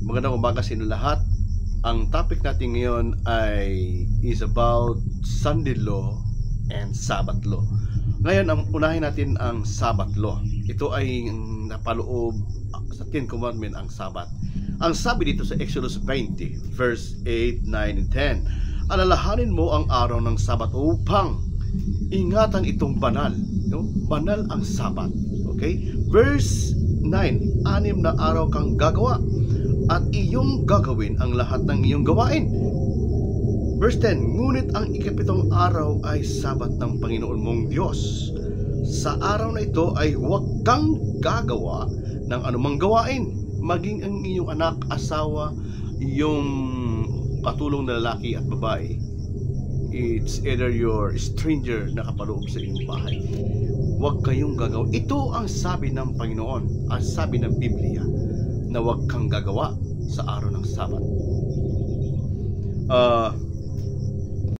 Magandang umaga sa inyo lahat. Ang topic natin ngayon is about Sunday Law and Sabbath Law. Ngayon, unahin natin ang Sabbath Law. Ito ay napaloob sa Ten Commandments ang Sabbath. Ang sabi dito sa Exodus 20, verse 8, 9, and 10, alalahanin mo ang araw ng Sabbath upang ingatan itong banal. Banal ang Sabbath. Okay? Verse 9, 6 na araw kang gagawa at iyong gagawin ang lahat ng iyong gawain. Verse 10, ngunit ang ikapitong araw ay Sabat ng Panginoon mong Diyos. Sa araw na ito ay huwag kang gagawa ng anumang gawain, maging ang iyong anak, asawa, iyong katulong na lalaki at babae. It's either your stranger na kapaloob sa iyong bahay. Huwag kayong gagawa. Ito ang sabi ng Panginoon, ang sabi ng Biblia, na huwag kang gagawa sa araw ng Sabat.